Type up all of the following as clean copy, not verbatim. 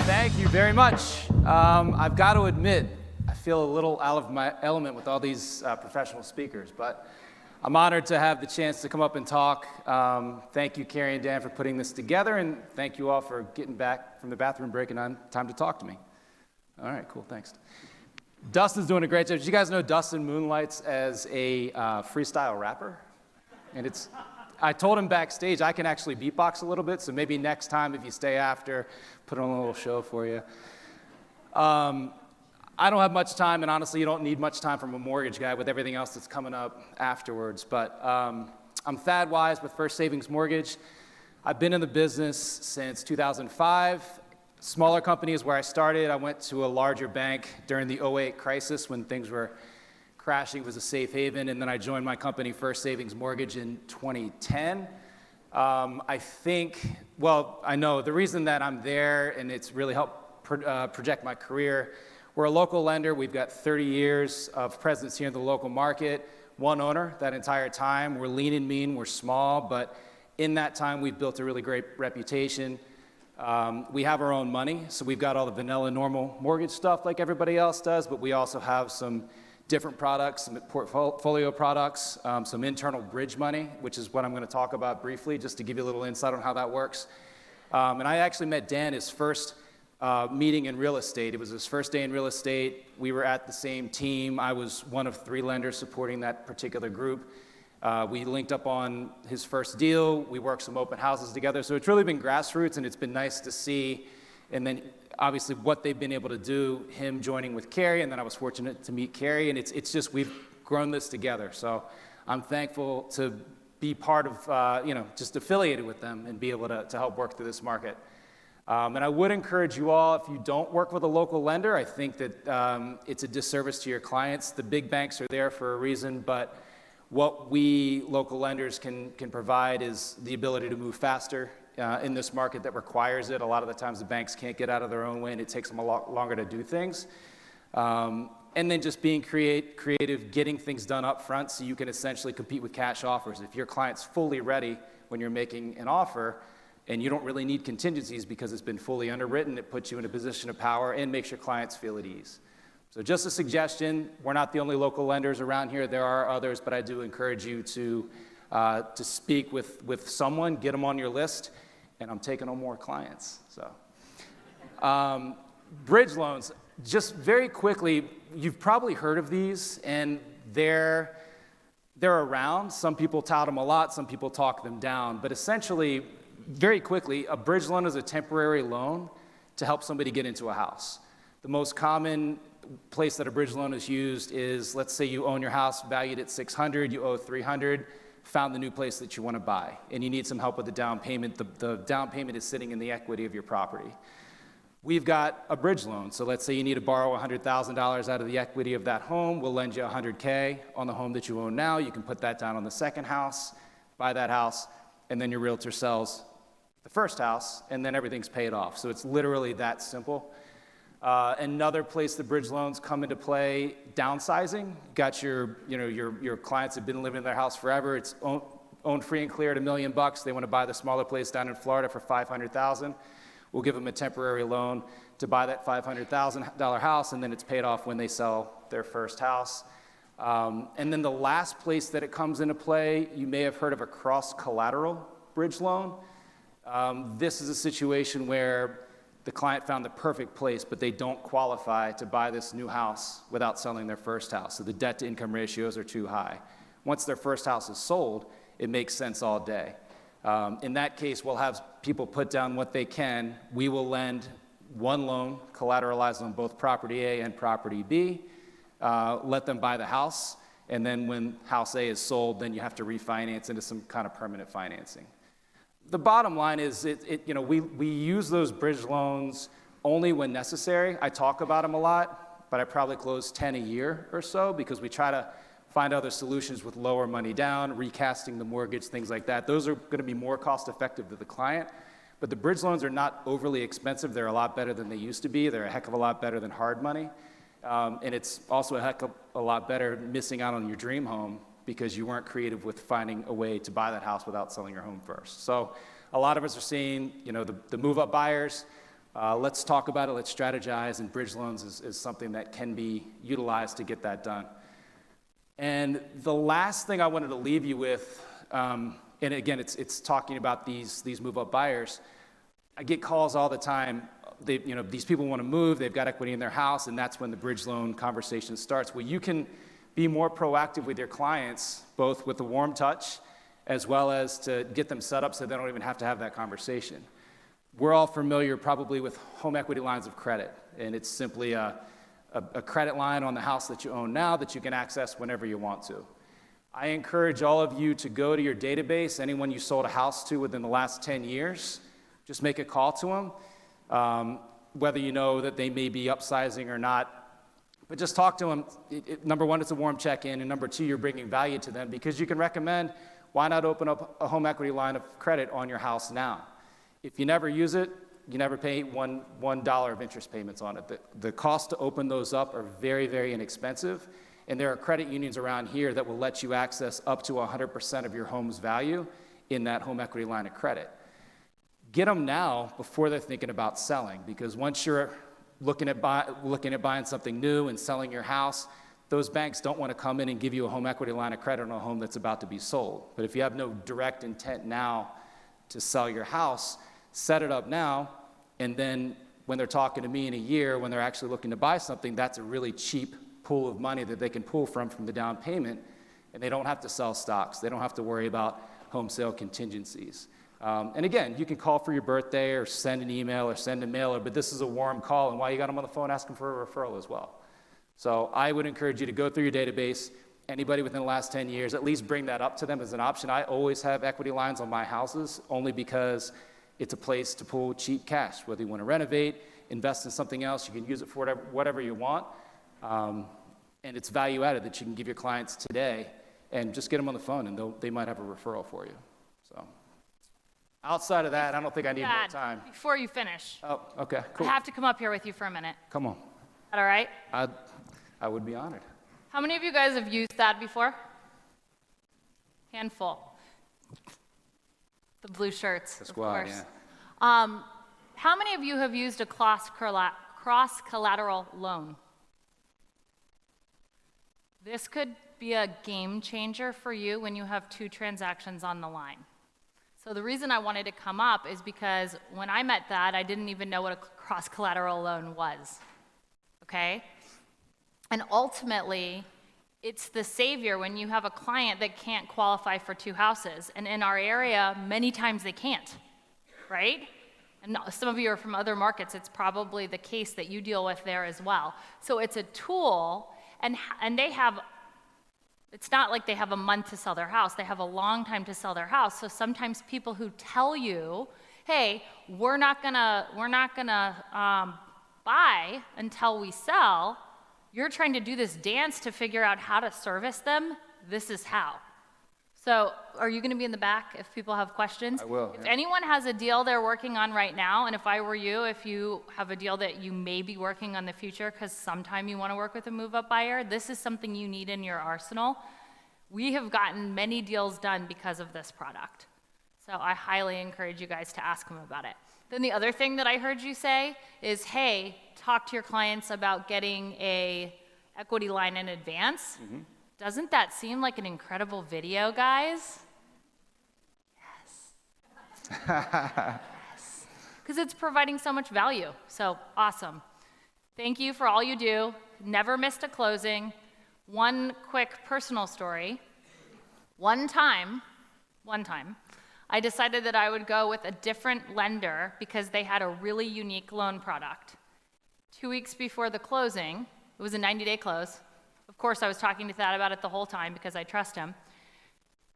Thank you very much. I've got to admit, I feel a little out of my element with all these professional speakers, but I'm honored to have the chance to come up and talk. Thank you, Keri and Dan, for putting this together, and thank you all for getting back from the bathroom break and on time to talk to me. All right, cool, thanks. Dustin's doing a great job. Did you guys know Dustin moonlights as a freestyle rapper? And I told him backstage I can actually beatbox a little bit, so maybe next time if you stay after, put on a little show for you. I don't have much time, and honestly, you don't need much time from a mortgage guy with everything else that's coming up afterwards. But I'm Thad Wise with First Savings Mortgage. I've been in the business since 2005. Smaller company is where I started. I went to a larger bank during the '08 crisis when things were crashing. It was a safe haven, and then I joined my company, First Savings Mortgage, in 2010. I know the reason that I'm there, and it's really helped project my career. We're a local lender. We've got 30 years of presence here in the local market. One owner that entire time. We're lean and mean. We're small, but in that time, we've built a really great reputation. We have our own money, so we've got all the vanilla normal mortgage stuff like everybody else does, but we also have some different products, some portfolio products, some internal bridge money, which is what I'm going to talk about briefly, just to give you a little insight on how that works. And I actually met Dan his first meeting in real estate. It was his first day in real estate. We were at the same team. I was one of 3 lenders supporting that particular group. We linked up on his first deal. We worked some open houses together. So it's really been grassroots, and it's been nice to see. And then obviously what they've been able to do, him joining with Keri, and then I was fortunate to meet Keri, and it's just, we've grown this together. So I'm thankful to be part of, just affiliated with them and be able to help work through this market. And I would encourage you all, if you don't work with a local lender, I think that it's a disservice to your clients. The big banks are there for a reason, but what we local lenders can provide is the ability to move faster in this market that requires it. A lot of the times the banks can't get out of their own way, and it takes them a lot longer to do things. And then just being creative, getting things done up front so you can essentially compete with cash offers. If your client's fully ready when you're making an offer, and you don't really need contingencies because it's been fully underwritten, it puts you in a position of power and makes your clients feel at ease. So just a suggestion, we're not the only local lenders around here. There are others, but I do encourage you to speak with someone, get them on your list, and I'm taking on more clients. So, bridge loans, just very quickly, you've probably heard of these, and they're around. Some people tout them a lot, some people talk them down, but essentially, very quickly, a bridge loan is a temporary loan to help somebody get into a house. The most common place that a bridge loan is used is, let's say you own your house valued at $600, you owe $300, found the new place that you want to buy, and you need some help with the down payment. The down payment is sitting in the equity of your property. We've got a bridge loan, so let's say you need to borrow $100,000 out of the equity of that home. We'll lend you $100K on the home that you own now. You can put that down on the second house, buy that house, and then your realtor sells the first house, and then everything's paid off. So it's literally that simple. Another place the bridge loans come into play, downsizing. Got your clients have been living in their house forever. It's owned free and clear at $1 million. They want to buy the smaller place down in Florida for $500,000. We'll give them a temporary loan to buy that $500,000 house, and then it's paid off when they sell their first house. And then the last place that it comes into play, you may have heard of a cross-collateral bridge loan. This is a situation where the client found the perfect place, but they don't qualify to buy this new house without selling their first house. So the debt-to-income ratios are too high. Once their first house is sold, it makes sense all day. In that case, we'll have people put down what they can. We will lend one loan, collateralized on both property A and property B, let them buy the house, and then when house A is sold, then you have to refinance into some kind of permanent financing. The bottom line is, we use those bridge loans only when necessary. I talk about them a lot, but I probably close 10 a year or so because we try to find other solutions with lower money down, recasting the mortgage, things like that. Those are going to be more cost effective to the client. But the bridge loans are not overly expensive. They're a lot better than they used to be. They're a heck of a lot better than hard money. And it's also a heck of a lot better missing out on your dream home because you weren't creative with finding a way to buy that house without selling your home first. So a lot of us are seeing, the move-up buyers. Let's talk about it, let's strategize, and bridge loans is something that can be utilized to get that done. And the last thing I wanted to leave you with, and again, it's talking about these move-up buyers. I get calls all the time. These people want to move, they've got equity in their house, and that's when the bridge loan conversation starts. Well, you can be more proactive with your clients, both with the warm touch, as well as to get them set up so they don't even have to have that conversation. We're all familiar probably with home equity lines of credit, and it's simply a credit line on the house that you own now that you can access whenever you want to. I encourage all of you to go to your database, anyone you sold a house to within the last 10 years, just make a call to them, whether you know that they may be upsizing or not. But just talk to them. Number one, it's a warm check-in, and number two, you're bringing value to them because you can recommend, why not open up a home equity line of credit on your house now? If you never use it, you never pay $1 of interest payments on it. The cost to open those up are very, very inexpensive, and there are credit unions around here that will let you access up to 100% of your home's value in that home equity line of credit. Get them now before they're thinking about selling, because once you're looking at buying something new and selling your house, those banks don't want to come in and give you a home equity line of credit on a home that's about to be sold. But if you have no direct intent now to sell your house, set it up now, and then when they're talking to me in a year, when they're actually looking to buy something, that's a really cheap pool of money that they can pull from the down payment, and they don't have to sell stocks. They don't have to worry about home sale contingencies. And again, you can call for your birthday or send an email or send a mailer, but this is a warm call, and while you got them on the phone, ask them for a referral as well. So I would encourage you to go through your database. Anybody within the last 10 years, at least bring that up to them as an option. I always have equity lines on my houses only because it's a place to pull cheap cash. Whether you want to renovate, invest in something else, you can use it for whatever you want. And it's value added that you can give your clients today, and just get them on the phone and they might have a referral for you. So outside of that, I don't think I need more time. Before you finish. Oh, okay, cool. I have to come up here with you for a minute. Come on. Is that all right? I would be honored. How many of you guys have used that before? Handful. The blue shirts, The squad, of course. yeah. How many of you have used a cross-collateral loan? This could be a game changer for you when you have two transactions on the line. So the reason I wanted to come up is because when I met that, I didn't even know what a cross-collateral loan was, okay? And ultimately, it's the savior when you have a client that can't qualify for two houses. And in our area, many times they can't, right? And some of you are from other markets. It's probably the case that you deal with there as well. So it's a tool, and they have, it's not like they have a month to sell their house. They have a long time to sell their house. So sometimes people who tell you, hey, we're not gonna buy until we sell, you're trying to do this dance to figure out how to service them. This is how. So are you going to be in the back if people have questions? I will. If anyone has a deal they're working on right now, and if I were you, if you have a deal that you may be working on in the future because sometime you want to work with a move-up buyer, this is something you need in your arsenal. We have gotten many deals done because of this product. So I highly encourage you guys to ask them about it. Then the other thing that I heard you say is, hey, talk to your clients about getting a equity line in advance. Mm-hmm. Doesn't that seem like an incredible video, guys? Yes. Yes. Because it's providing so much value. So awesome. Thank you for all you do. Never missed a closing. One quick personal story. One time, I decided that I would go with a different lender because they had a really unique loan product. 2 weeks before the closing, it was a 90-day close. Of course, I was talking to Thad about it the whole time because I trust him.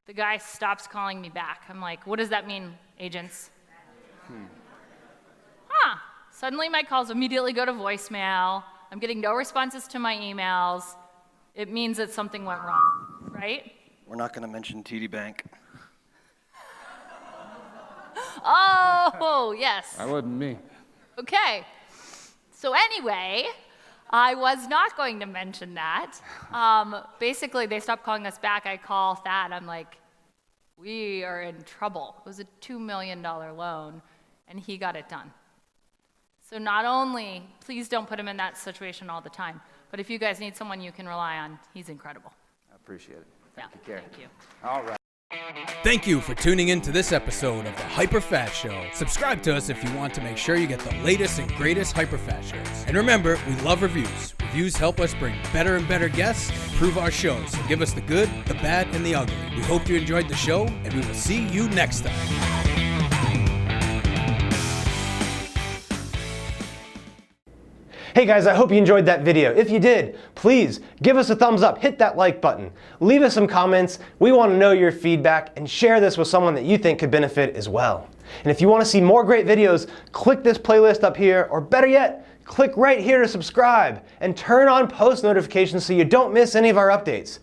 The guy stops calling me back. I'm like, what does that mean, agents? Suddenly my calls immediately go to voicemail. I'm getting no responses to my emails. It means that something went wrong, right? We're not going to mention TD Bank. Oh, yes. That wasn't me. Okay. So anyway, I was not going to mention that. Basically, they stopped calling us back. I call Thad. I'm like, we are in trouble. It was a $2 million loan, and he got it done. So not only, please don't put him in that situation all the time, but if you guys need someone you can rely on, he's incredible. I appreciate it. Yeah, Thank you, Keri. thank you. All right. Thank you for tuning in to this episode of the HyperFast Show. Subscribe to us if you want to make sure you get the latest and greatest HyperFast shows. And remember, we love reviews. Reviews help us bring better and better guests and improve our shows. So give us the good, the bad, and the ugly. We hope you enjoyed the show, and we will see you next time. Hey guys, I hope you enjoyed that video. If you did, please give us a thumbs up, hit that like button, leave us some comments. We want to know your feedback, and share this with someone that you think could benefit as well. And if you want to see more great videos, click this playlist up here, or better yet, click right here to subscribe and turn on post notifications so you don't miss any of our updates.